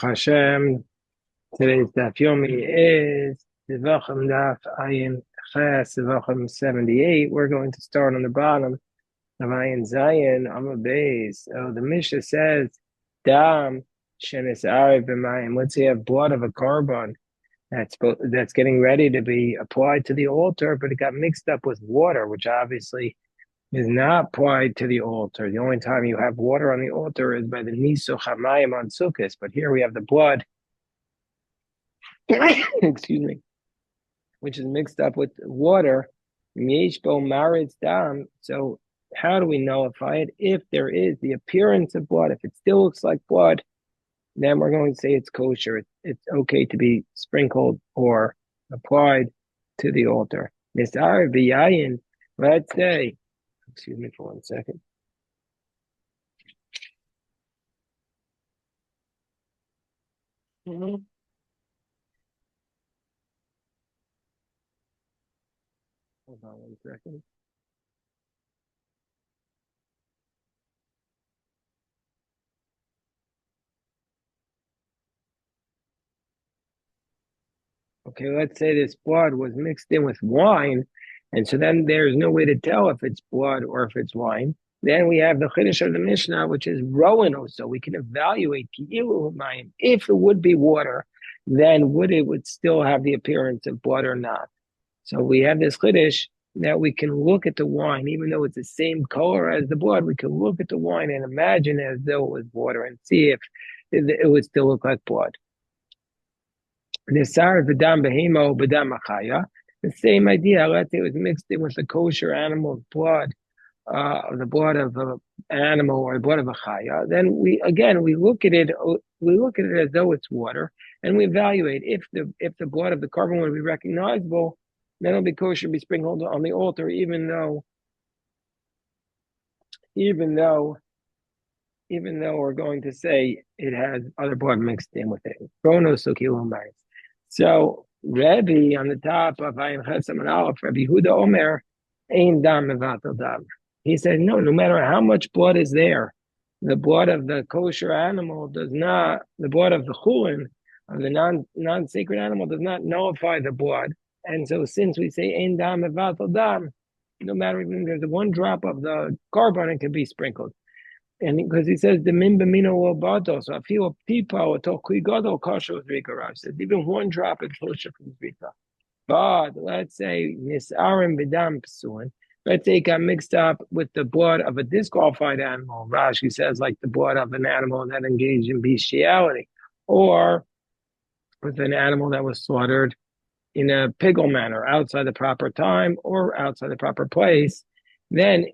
Hashem, today's daf yomi is Zevachim daf ayin ches Zevachim 78. We're going to start on the bottom of ayin zayin on the base. So the Mishnah says, Dam shenis ariv b'mayim. Let's say you have blood of a carbon that's getting ready to be applied to the altar, but it got mixed up with water, which obviously is not applied to the altar. The only time you have water on the altar is by the nisuch hamayim on Sukkot. But here we have the blood excuse me, which is mixed up with water. So how do we nullify it? If there is the appearance of blood, if it still looks like blood, then we're going to say it's kosher. It's okay to be sprinkled or applied to the altar. Let's say, excuse me for 1 second. Hold on 1 second. Okay, let's say this blood was mixed in with wine, and so then there's no way to tell if it's blood or if it's wine. Then we have the Chiddush of the Mishnah, which is Rowan, so we can evaluate if it would be water, then would still have the appearance of blood or not. So we have this Chiddush that we can look at the wine, even though it's the same color as the blood, we can look at the wine and imagine as though it was water and see if it would still look like blood. The same idea. Let's say it was mixed in with a kosher animal's blood, the blood of an animal or the blood of a chaya. Then we look at it. We look at it as though it's water, and we evaluate if the blood of the carbon would be recognizable. Then it'll be kosher to be sprinkled on the altar, even though we're going to say it has other blood mixed in with it. So Rebbe on the top of Ayin Chesam and Aleph, Rebbe Huda Omer, Ein Dam Mevatel Dam. He said, no matter how much blood is there, the blood of the kosher animal does not, the blood of the chulin, of the non-sacred animal, does not nullify the blood. And so since we say Ein Dam Mevatel Dam, no matter even if there's 1 drop of the carbon, it can be sprinkled. And because he says the min b'mino lobato, so I feel a pipa or tokli gadol kosher zrika. Rav says even 1 drop is kosher from zrika. But let's say nisarim b'dam psuin. Let's say it got mixed up with the blood of a disqualified animal. Rashi says like the blood of an animal that engaged in bestiality, or with an animal that was slaughtered in a pigel manner outside the proper time or outside the proper place. Then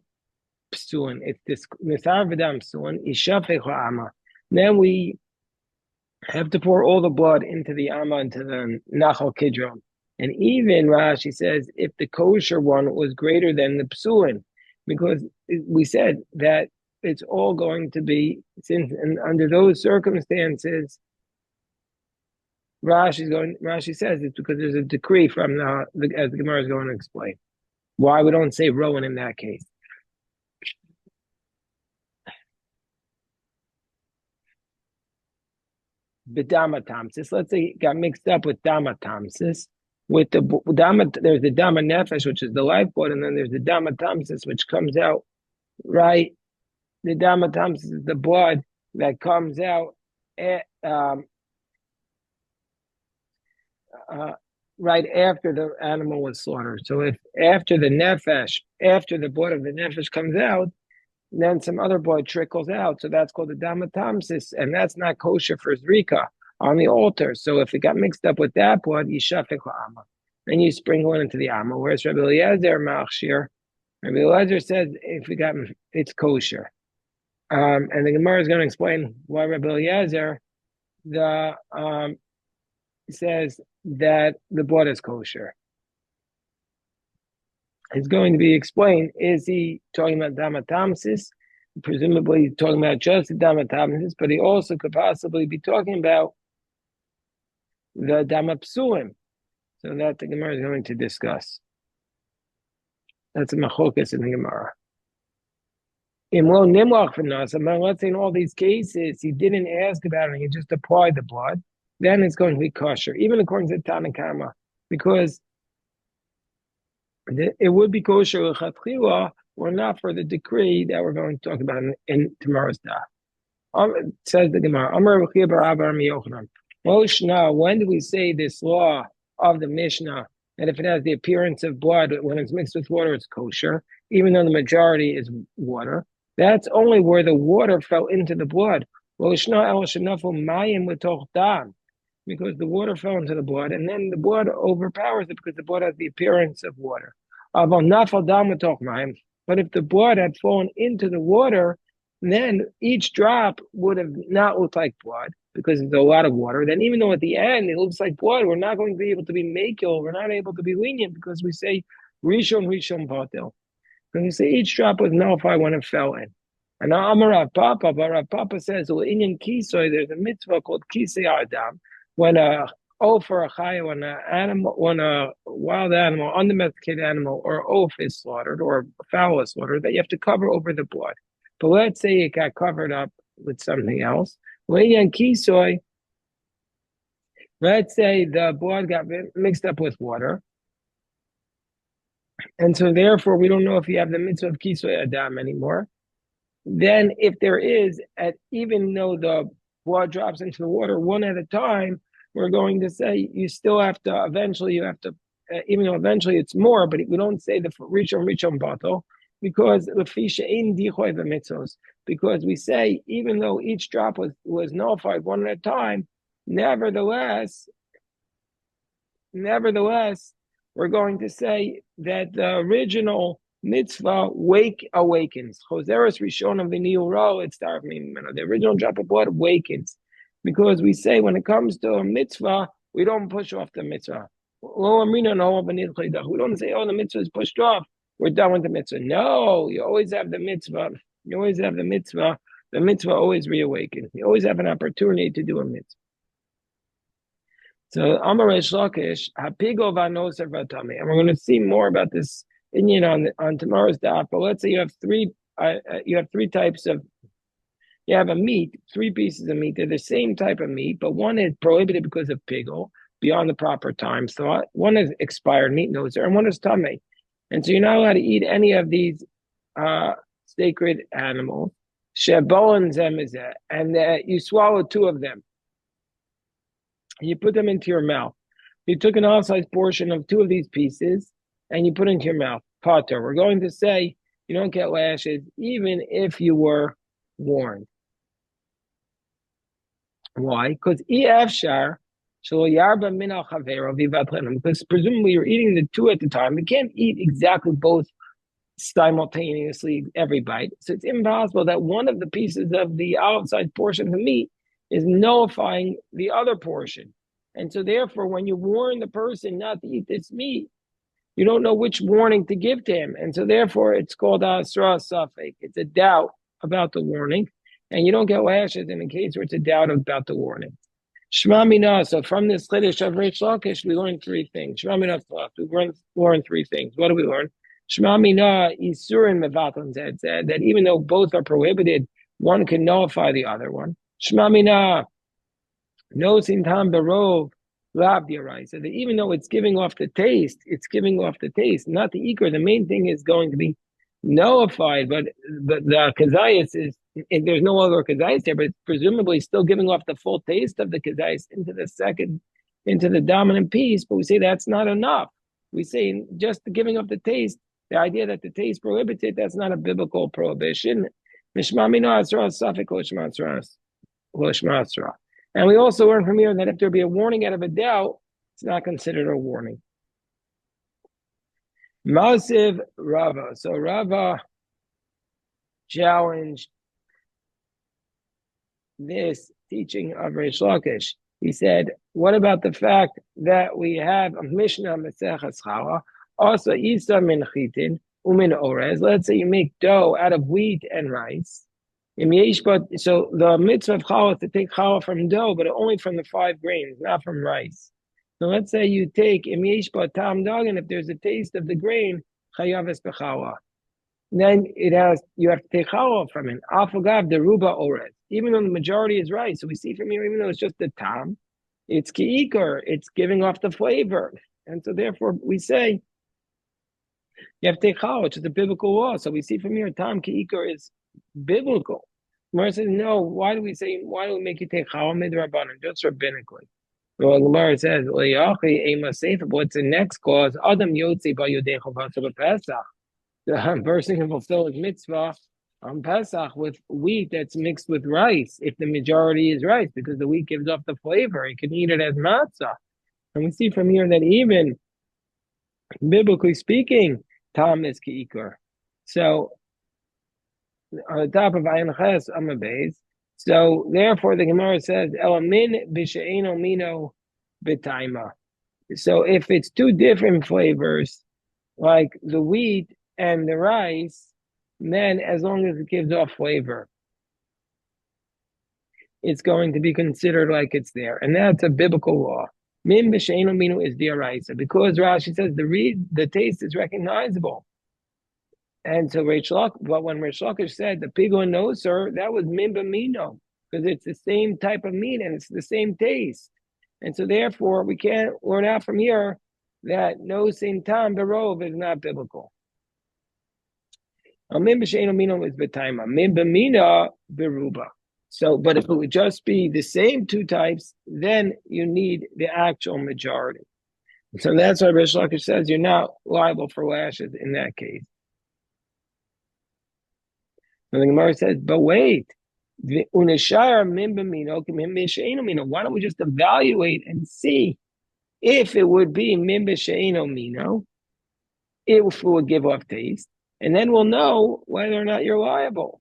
psuin. It's this nisar v'dam psuin ishafech ha'ama. Then we have to pour all the blood into the ama, into the nachal kidron. And even Rashi says if the kosher one was greater than the psuin, because we said that it's all going to be, since and under those circumstances, Rashi says it's because there's a decree from as the Gemara is going to explain why we don't say Rowan in that case. B'damatamsis. Let's say it got mixed up with damatamsis. With the there's the dama nefesh, which is the lifeblood, and then there's the damatamsis, which comes out right. The damatamsis is the blood that comes out right after the animal was slaughtered. So if after the blood of the nefesh comes out, then some other blood trickles out. So that's called the damatamsis, and that's not kosher for zrika on the altar. So if it got mixed up with that blood, yishafek ha'ama. Then you sprinkle it into the ama. Whereas Rabbi Eliezer machshir, Rabbi Eliezer says it's kosher. And the Gemara is going to explain why Rabbi Eliezer says that the blood is kosher. It's going to be explained. Is he talking about damatamsis? Presumably he's talking about just the damatamsis, but he also could possibly be talking about the damapsuim. So that the Gemara is going to discuss. That's a machokas in the Gemara. Let's say in all these cases he didn't ask about it, he just applied the blood, then it's going to be kosher, even according to Tanakama, because it would be kosher lechatchila, or not for the decree that we're going to talk about in tomorrow's daf. Says the Gemara, Amar Rechia bar Abba Yochanan. Moshna, when do we say this law of the Mishnah that if it has the appearance of blood, when it's mixed with water, it's kosher, even though the majority is water? That's only where the water fell into the blood. Moshna el shenafu mayim letoch dam, because the water fell into the blood, and then the blood overpowers it because the blood has the appearance of water. But if the blood had fallen into the water, then each drop would have not looked like blood because there's a lot of water. Then even though at the end it looks like blood, we're not going to be able to be makil, we're not able to be lenient because we say rishon batil. And we say each drop was nullified when it fell in. And now Amar Rav Papa, but Rav Papa says, well, in kisoy, there's a mitzvah called kisei adam, when a for a chaya, when an animal, when a wild animal, undomesticated animal, or oaf is slaughtered, or a fowl is slaughtered, that you have to cover over the blood. But let's say it got covered up with something else. Kisoy, let's say the blood got mixed up with water, and so therefore we don't know if you have the mitzvah of kisoy adam anymore. Then if there is, even though the blood drops into the water one at a time, we're going to say you still have to, eventually you have to, even though eventually it's more, but we don't say the rishon bato, because because we say even though each drop was nullified one at a time, nevertheless, we're going to say that the original mitzvah awakens. Choseres Rishon of the Niuro, it's the original drop of blood awakens. Because we say when it comes to a mitzvah, we don't push off the mitzvah. We don't say, oh, the mitzvah is pushed off, we're done with the mitzvah. No, you always have the mitzvah. You always have the mitzvah. The mitzvah always reawakens. You always have an opportunity to do a mitzvah. So Amar Reish Lakish, Hapigo v'anoser v'atami, and we're going to see more about this Indian on tomorrow's daf. But let's say you have three types of. You have a meat, 3 pieces of meat. They're the same type of meat, but one is prohibited because of pigel beyond the proper time. So one is expired meat, noser, and one is tame. And so you're not allowed to eat any of these sacred animals. Shebon zemizeh, and you swallow 2 of them. You put them into your mouth. You took an off-size portion of 2 of these pieces, and you put it into your mouth. Potter. We're going to say you don't get lashes, even if you were warned. Why? Because because presumably you're eating the 2 at the time. You can't eat exactly both simultaneously every bite. So it's impossible that one of the pieces of the outside portion of the meat is nullifying the other portion. And so therefore, when you warn the person not to eat this meat, you don't know which warning to give to him. And so therefore, it's called asra safek. It's a doubt about the warning. And you don't get lashes in a case where it's a doubt about the warning. Shema Mina. So from this Chiddush of Reish Lakish, we learned 3 things. Shema Mina, we learned 3 things. What do we learn? Shema Mina, Isurin Mevaton said that even though both are prohibited, one can nullify the other one. Shema Mina, no sintam berov lav diarai. So that even though it's giving off the taste, not the ikar. The main thing is going to be nullified, but the kazayas is, there's no other kazayas there, but it's presumably still giving off the full taste of the kazayas into the dominant piece. But we say that's not enough. We say just giving up the taste, the idea that the taste prohibits it, that's not a biblical prohibition. And we also learn from here that if there be a warning out of a doubt, it's not considered a warning. Masiv Rava. So Rava challenged this teaching of Reish Lakish. He said, what about the fact that we have a Mishnah Maseches Challah, also Isa min chitin umin orez. Let's say you make dough out of wheat and rice. So the mitzvah of challah is to take challah from dough, but only from the 5 grains, not from rice. So let's say you take im yesh ba tam dog, and if there's a taste of the grain, chayav es b'challah. then you have to take halal from it. Afagav the ruba ores, even though the majority is right. So we see from here, even though it's just the tam, it's kiikar, it's giving off the flavor, and so therefore we say you have to take halal, which is a biblical law. So we see from here, tam kiikar is biblical. Gemara says, no. Why do we make you take halal midrabanan, just rabbinically? Well, Gemara says, what's the next clause? Adam yotzi ba yodecha Pesach. The person can fulfill his mitzvah on Pesach with wheat that's mixed with rice, if the majority is rice, because the wheat gives off the flavor. He can eat it as matzah. And we see from here that even biblically speaking, tam is ki'ikar. So on the top of Ayin Ches Amabez, so therefore the Gemara says, Elamin b'she'eno mino b'taima. So if it's two different flavors, like the wheat and the rice, then as long as it gives off flavor, it's going to be considered like it's there. And that's a biblical law. Min b'she'eno mino is diaraisa, because Rashi says the taste is recognizable. And so but when Reish Lakish said the pigo and noser, that was min b'mino, because it's the same type of meat and it's the same taste. And so therefore we can't learn out from here that no sin tam berov is not biblical. Min b'she'eno mino is b'taima. Min b'mina beruba. So, but if it would just be the same two types, then you need the actual majority. So that's why Reish Lakish says you're not liable for lashes in that case. And the Gemara says, but wait, why don't we just evaluate and see if it would be min b'she'eno mino, if it would give off taste, and then we'll know whether or not you're liable.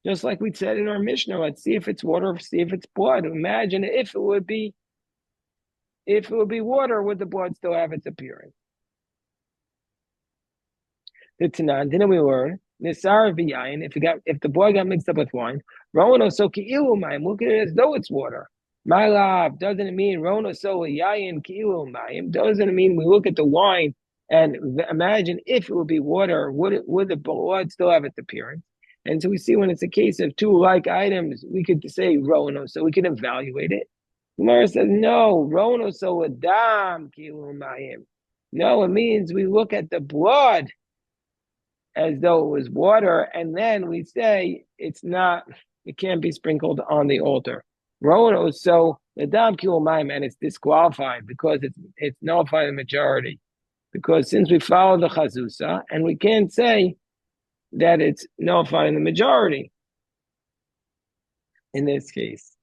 Just like we said in our Mishnah, let's see if it's water, see if it's blood. Imagine if it would be water, would the blood still have its appearance? The Tanan, didn't we learn? Nisar v'yayin, if the boy got mixed up with wine, Rono so ki'ilu mayim, look at it as though it's water. My love, doesn't it mean Rono so yayin ki'ilu mayim? Doesn't it mean we look at the wine and imagine if it would be water, would the blood still have its appearance? And so we see when it's a case of two like items, we could say Rono, so we can evaluate it. Gemara says, no, Rono so adam ki'ilu mayim. No, it means we look at the blood as though it was water, and then we say it can't be sprinkled on the altar. Rono, so the dam ki'umayim, and it's disqualified because it's nullified the majority. Because since we follow the chazusa, and we can't say that it's nullifying the majority in this case.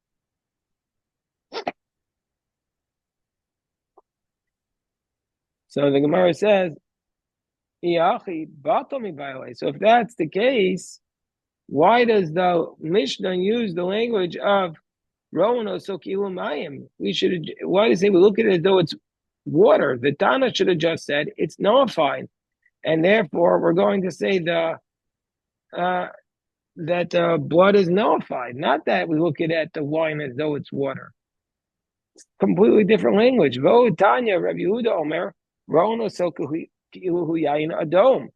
So the Gemara says, so if that's the case, why does the Mishnah use the language of Rono Sokilu Mayim? Why does it we look at it as though it's water? The Tana should have just said it's nullified, and therefore we're going to say that blood is nullified, not that we look at the wine as though it's water. It's completely different language. Vo Tanya Rabbi Yehuda Omer Rono Sokilu Adom.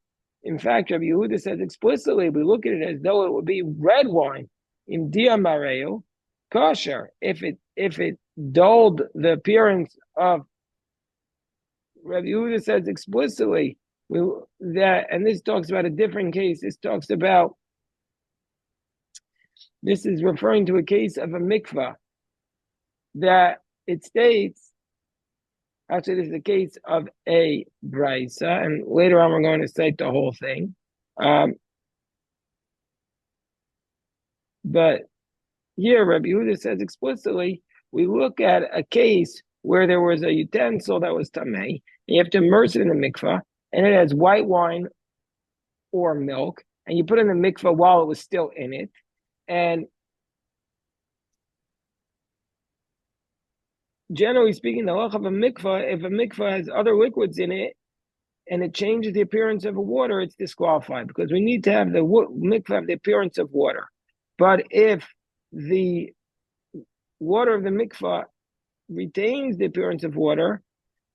In fact, Rabbi Yehuda says explicitly, we look at it as though it would be red wine in dia mareu kosher. If it dulled the appearance of, Rabbi Yehuda says explicitly and this talks about a different case. This is referring to a case of a mikvah that it states. Actually, this is the case of a brisa, and later on we're going to cite the whole thing. But here, Rabbi Yehuda says explicitly, we look at a case where there was a utensil that was tamei, and you have to immerse it in the mikvah, and it has white wine or milk, and you put it in the mikvah while it was still in it, and generally speaking, the halach of a mikvah, if a mikvah has other liquids in it and it changes the appearance of water, it's disqualified because we need to have the mikvah have the appearance of water. But if the water of the mikvah retains the appearance of water,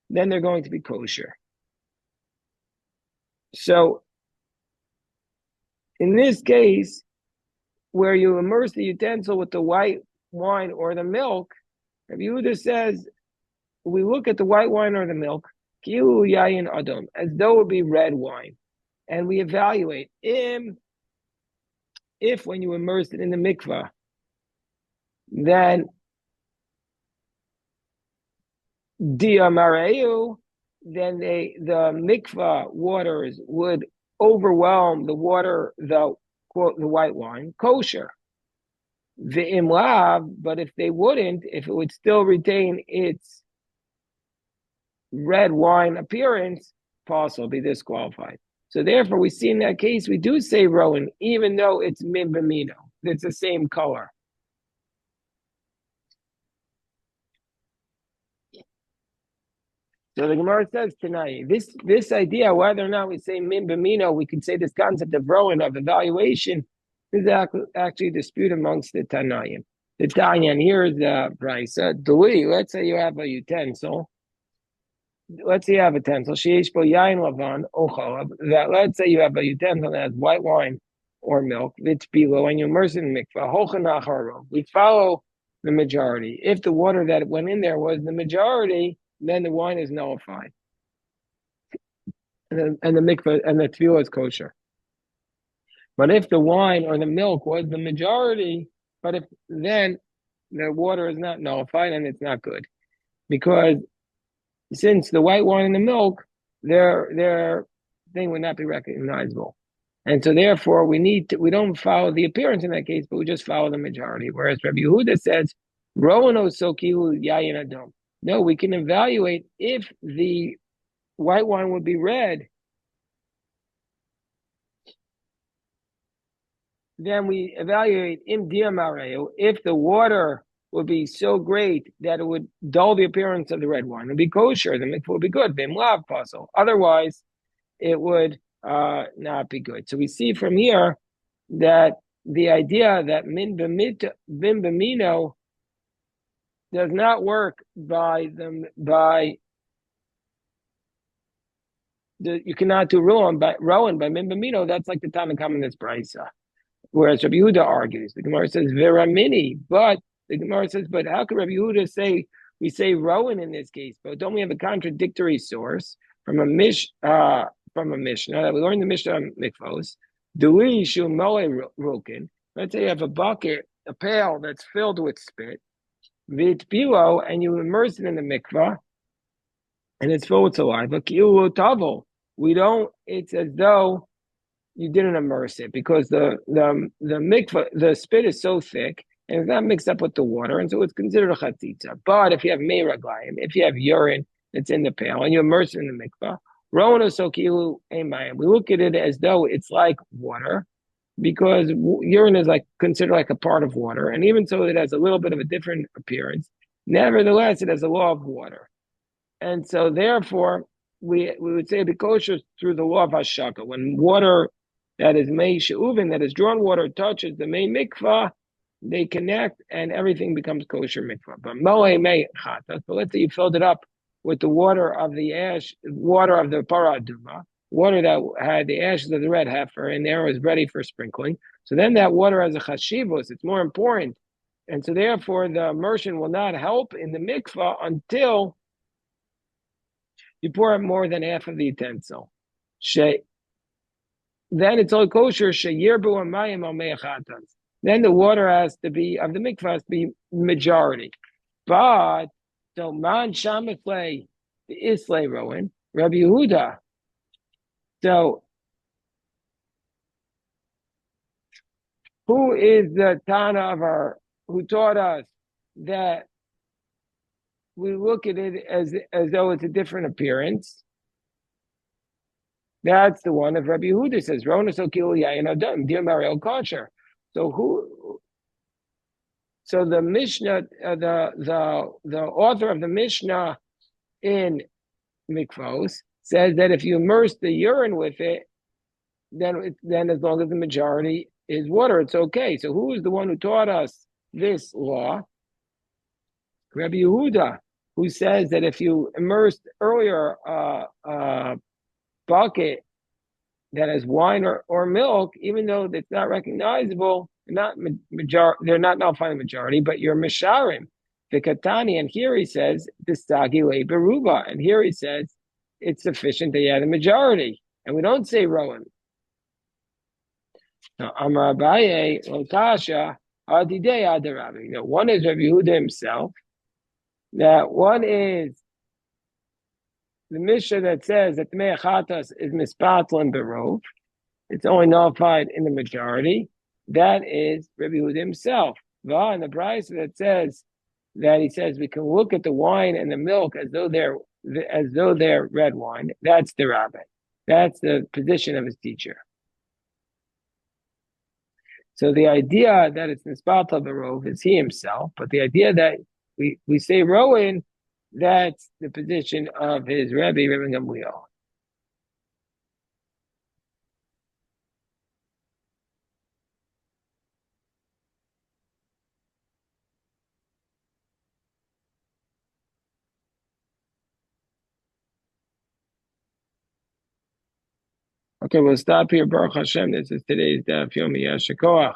then they're going to be kosher. So In this case, where you immerse the utensil with the white wine or the milk, Rabbi Yehuda says, we look at the white wine or the milk, kilu yayin adam, as though it would be red wine. And we evaluate if when you immerse it in the mikvah, then diamareu, then the mikvah waters would overwhelm the water, the quote, the white wine, kosher. The imlav, but if they wouldn't, if it would still retain its red wine appearance, possible be disqualified. So therefore, we see in that case, we do say rowan, even though it's min b'mino, it's the same color. So the Gemara says tonight, this idea, whether or not we say min b'mino, we could say this concept of rowan, of evaluation, is actually a dispute amongst the Tanaim. The Tanya, and here's the price. Let's say you have a utensil. Let's say you have a utensil. Sheish bo yain lavan ochalav. That let's say you have a utensil that has white wine or milk. It's below, and you immerse it in mikvah. Hochanacharo. We follow the majority. If the water that went in there was the majority, then the wine is nullified, and the mikvah and the tefillah is kosher. But if the wine or the milk was the majority, then the water is not nullified and it's not good, because since the white wine and the milk, their thing would not be recognizable, and so therefore we don't follow the appearance in that case, but we just follow the majority. Whereas Rabbi Yehuda says, "Roano sokihu yayin adom." No, we can evaluate if the white wine would be red. Then we evaluate im diamareo, if the water would be so great that it would dull the appearance of the red wine. It would be kosher, the mikvah would be good, bimlav puzzle. Otherwise, it would not be good. So we see from here that the idea that min b'mino does not work you cannot do rowan by min b'mino. That's like the Tanakh in this brisa. Whereas Rabbi Yehuda argues, the Gemara says veramini, but the Gemara says, but how could Rabbi Yehuda say we say rowan in this case? But don't we have a contradictory source from a Mishnah that we learned the Mishnah on mikvos? Dui shumole roken. Let's say you have a bucket, a pail that's filled with spit, vitpilo, and you immerse it in the mikvah, and it's filled with saliva. Ki'ulu tavel. We don't. It's as though you didn't immerse it, because the mikvah, the spit is so thick and it's not mixed up with the water, and so it's considered a chatzitza. But if you have meiraglayim, if you have urine that's in the pail and you immerse it in the mikvah, rono sokilu emayim. We look at it as though it's like water, because urine is like considered like a part of water, and even so, it has a little bit of a different appearance. Nevertheless, it has a law of water, and so therefore we would say the kosher through the law of hashaka. When water that is mei she'uvin, that is drawn water, touches the mei mikvah, they connect and everything becomes kosher mikvah. But moe mei chatas. But let's say you filled it up with the water of the water of the paraduma, water that had the ashes of the red heifer, and there was ready for sprinkling. So then that water has a chashivos, it's more important. And so therefore the immersion will not help in the mikvah until you pour out more than half of the utensil. Then it's all kosher. Sheyirbu amayim al me'achatas. Then the water has to be of the mikvah has to be majority. But so man shamiklei the islay rowan Rabbi Yehuda. So who is the Tana of who taught us that we look at it as though it's a different appearance? That's the one of Rabbi Yehuda says, Rona Sokil Yayin Adam, dear Mariel Kosher. So the Mishnah, the author of the Mishnah in Mikvos says that if you immerse the urine with it, then as long as the majority is water, it's okay. So who is the one who taught us this law? Rabbi Yehuda, who says that if you immersed earlier bucket that has wine or milk, even though it's not recognizable, they're not nullifying the majority, but you're misharim. The katani, and here he says, Distagi le beruba, and here he says it's sufficient that you had a majority. And we don't say Rowan. Now, Amar Abaye, Lotasha, Adidei Adarabi. Now, one is Rabbi Yehuda himself. That one is the Mishnah that says that the Me'achatas is Mispatl and Berov. It's only nullified in the majority. That is Rabbi Yehuda himself. And the Brisa that says that he says we can look at the wine and the milk as though they're red wine. That's the rabbi. That's the position of his teacher. So the idea that it's Nispat Barov is he himself, but the idea that we say Rowan, that's the position of his Rabbi Gamliel. Okay, we'll stop here. Baruch Hashem. This is today's Daf Yomi Yashakoach.